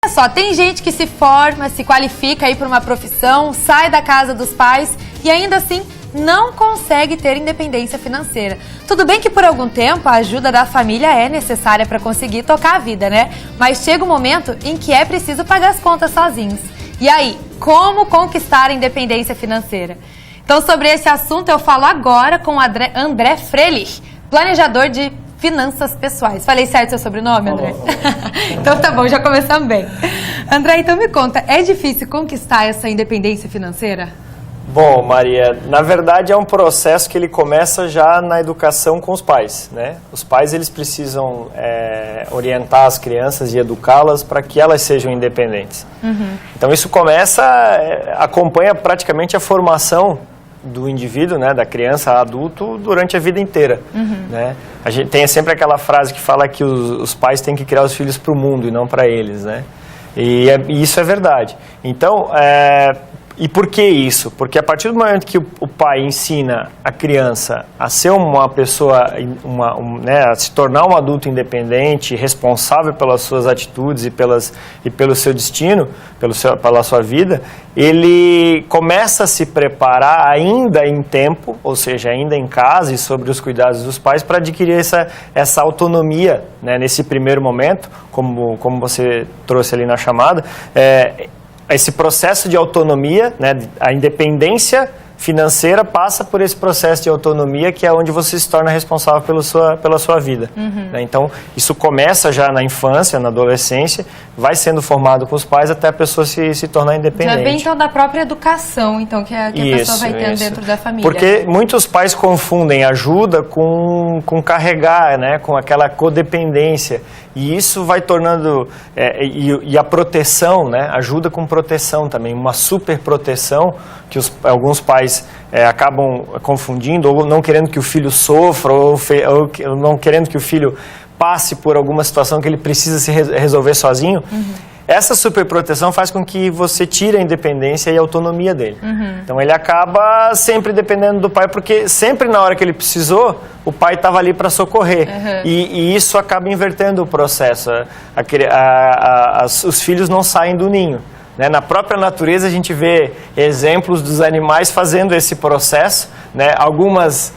olha só, tem gente que se forma, se qualifica aí para uma profissão, sai da casa dos pais e ainda assim não consegue ter independência financeira. Tudo bem que por algum tempo a ajuda da família é necessária para conseguir tocar a vida, né? Mas chega um momento em que é preciso pagar as contas sozinhos. E aí, como conquistar a independência financeira? Então, sobre esse assunto eu falo agora com o André Frelich, planejador de finanças pessoais. Falei certo seu sobrenome, André? Então tá bom, já começamos bem. André, então me conta, é difícil conquistar essa independência financeira? Bom, Maria, na verdade é um processo que ele começa já na educação com os pais, né? Os pais, eles precisam orientar as crianças e educá-las para que elas sejam independentes. Então isso acompanha praticamente a formação do indivíduo, né, da criança a adulto, durante a vida inteira. Né? A gente tem sempre aquela frase que fala que os pais têm que criar os filhos para o mundo e não para eles, né? E isso é verdade. Então, e por que isso? Porque a partir do momento que o pai ensina a criança a ser uma pessoa, né, a se tornar um adulto independente, responsável pelas suas atitudes e pelo seu destino, pela sua vida, ele começa a se preparar ainda em tempo, ou seja, ainda em casa e sobre os cuidados dos pais, para adquirir essa autonomia, né, nesse primeiro momento, como você trouxe ali na chamada. Esse processo de autonomia, né, a independência financeira passa por esse processo de autonomia, que é onde você se torna responsável pela sua vida. Né? Então, isso começa já na infância, na adolescência, vai sendo formado com os pais até a pessoa se tornar independente. Já vem então da própria educação, então, que a pessoa vai tendo dentro da família. Porque muitos pais confundem ajuda com carregar, né, com aquela codependência. E isso vai tornando, e a proteção, né, ajuda com proteção também, uma super proteção que alguns pais acabam confundindo, ou não querendo que o filho sofra, ou não querendo que o filho passe por alguma situação que ele precisa se resolver sozinho. Essa superproteção faz com que você tire a independência e a autonomia dele. Então ele acaba sempre dependendo do pai, porque sempre na hora que ele precisou, o pai estava ali para socorrer. E isso acaba invertendo o processo. Os filhos não saem do ninho. Né? Na própria natureza a gente vê exemplos dos animais fazendo esse processo, né? Algumas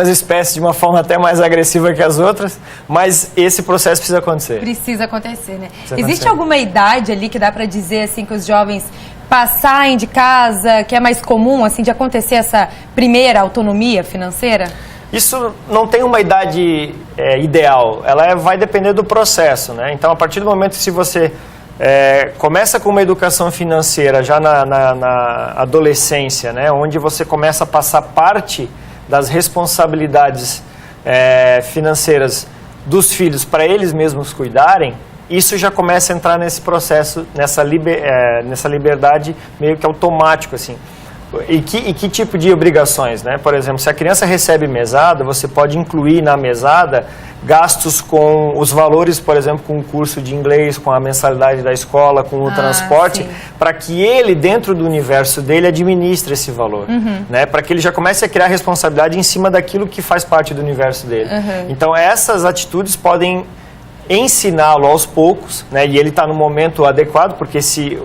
espécies de uma forma até mais agressiva que as outras, mas esse processo precisa acontecer. Precisa acontecer, né? Existe alguma idade ali que dá para dizer assim que os jovens saem de casa, que é mais comum assim de acontecer essa primeira autonomia financeira? Isso não tem uma idade ideal, ela vai depender do processo, né? Então, a partir do momento que você começa com uma educação financeira já na adolescência, né? Onde você começa a passar parte das responsabilidades financeiras dos filhos para eles mesmos cuidarem, isso já começa a entrar nesse processo, nessa liberdade meio que automático, assim. E que tipo de obrigações, né? Por exemplo, se a criança recebe mesada, você pode incluir na mesada gastos com os valores, por exemplo, com o curso de inglês, com a mensalidade da escola, com o transporte, para que ele, dentro do universo dele, administre esse valor, né? Para que ele já comece a criar responsabilidade em cima daquilo que faz parte do universo dele. Então, essas atitudes podem ensiná-lo aos poucos, né? E ele está no momento adequado, porque se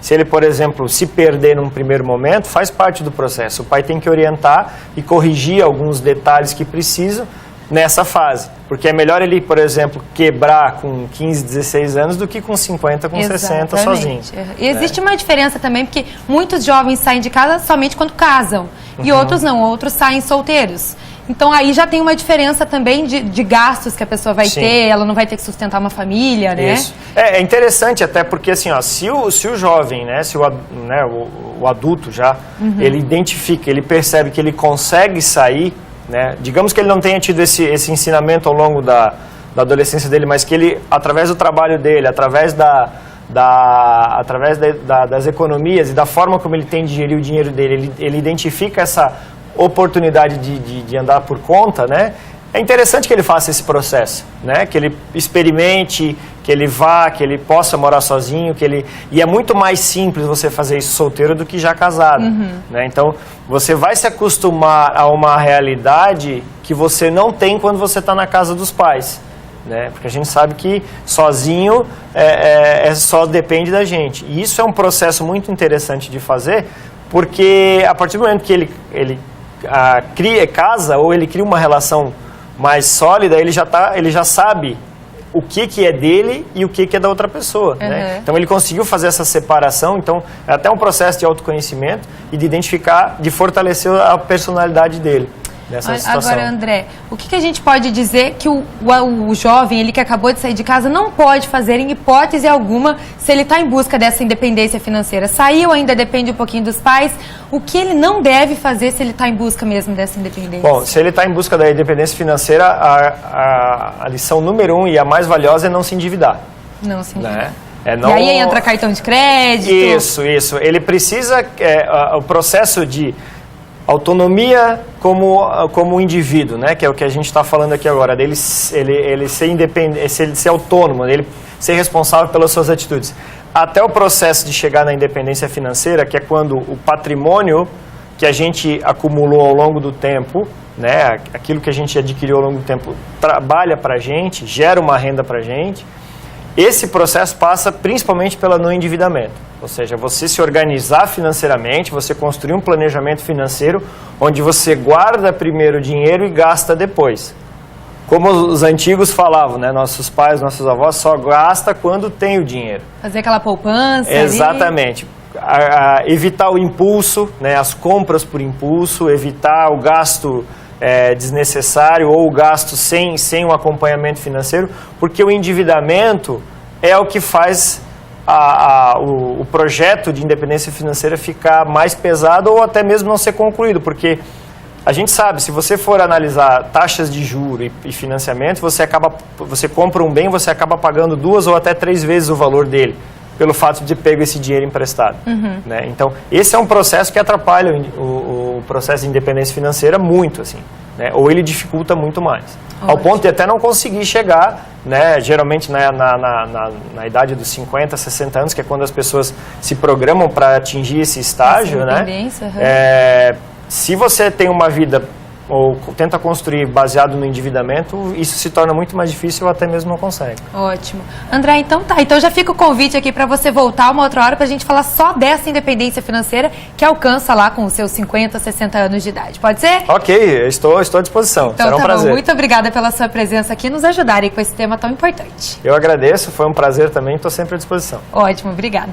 ele, por exemplo, se perder num primeiro momento, faz parte do processo. O pai tem que orientar e corrigir alguns detalhes que precisam nessa fase. Porque é melhor ele, por exemplo, quebrar com 15, 16 anos do que com 50, com 60 sozinho. E existe uma diferença também, porque muitos jovens saem de casa somente quando casam. E outros não, outros saem solteiros. Então aí já tem uma diferença também de gastos que a pessoa vai ter, ela não vai ter que sustentar uma família, né? Isso. É interessante até porque assim, ó, se o jovem, né, o adulto já, ele identifica, ele percebe que ele consegue sair, né, digamos que ele não tenha tido esse ensinamento ao longo da adolescência dele, mas que ele, através do trabalho dele, através das economias e da forma como ele tem de gerir o dinheiro dele, ele identifica essa oportunidade de andar por conta, né? É interessante que ele faça esse processo, né? Que ele experimente, que ele vá, que ele possa morar sozinho, e é muito mais simples você fazer isso solteiro do que já casado, né? Então, você vai se acostumar a uma realidade que você não tem quando você está na casa dos pais, né? Porque a gente sabe que sozinho só depende da gente. E isso é um processo muito interessante de fazer, porque a partir do momento que ele casa ou ele cria uma relação mais sólida, ele já sabe o que é dele e o que é da outra pessoa, né? Então ele conseguiu fazer essa separação, então é até um processo de autoconhecimento e de identificar, de fortalecer a personalidade dele nessa situação. Agora, André, o que a gente pode dizer que o jovem, ele que acabou de sair de casa, não pode fazer em hipótese alguma se ele está em busca dessa independência financeira? Saiu, ainda depende um pouquinho dos pais. O que ele não deve fazer se ele está em busca mesmo dessa independência? Bom, se ele está em busca da independência financeira, a lição número 1 e a mais valiosa é não se endividar. Não se endividar. Né? E aí entra cartão de crédito? Isso. Ele precisa, o processo de autonomia como indivíduo, né? Que é o que a gente está falando aqui agora, dele ele ser independente, ele ser autônomo, ele ser responsável pelas suas atitudes. Até o processo de chegar na independência financeira, que é quando o patrimônio que a gente acumulou ao longo do tempo, né? Aquilo que a gente adquiriu ao longo do tempo, trabalha para a gente, gera uma renda para a gente. Esse processo passa principalmente pelo não endividamento, ou seja, você se organizar financeiramente, você construir um planejamento financeiro onde você guarda primeiro o dinheiro e gasta depois. Como os antigos falavam, né? Nossos pais, nossos avós, só gasta quando tem o dinheiro. Fazer aquela poupança. Exatamente. Evitar o impulso, né? As compras por impulso, evitar o gasto desnecessário ou o gasto sem um acompanhamento financeiro, porque o endividamento é o que faz o projeto de independência financeira ficar mais pesado ou até mesmo não ser concluído, porque a gente sabe, se você for analisar taxas de juros e financiamento, você compra um bem, você acaba pagando 2 ou até 3 vezes o valor dele, pelo fato de ter pego esse dinheiro emprestado. Né? Então, esse é um processo que atrapalha o processo de independência financeira muito, assim, né? Ou ele dificulta muito mais. Ao ponto de até não conseguir chegar, né? Geralmente na idade dos 50, 60 anos, que é quando as pessoas se programam para atingir esse estágio, né? Se você tem uma vida ou tenta construir baseado no endividamento, isso se torna muito mais difícil ou até mesmo não consegue. Ótimo. André, então tá. Então já fica o convite aqui para você voltar uma outra hora para a gente falar só dessa independência financeira que alcança lá com os seus 50, 60 anos de idade. Pode ser? Ok, estou à disposição. Então, será um prazer. Muito obrigada pela sua presença aqui e nos ajudarem com esse tema tão importante. Eu agradeço, foi um prazer também, estou sempre à disposição. Ótimo, obrigada.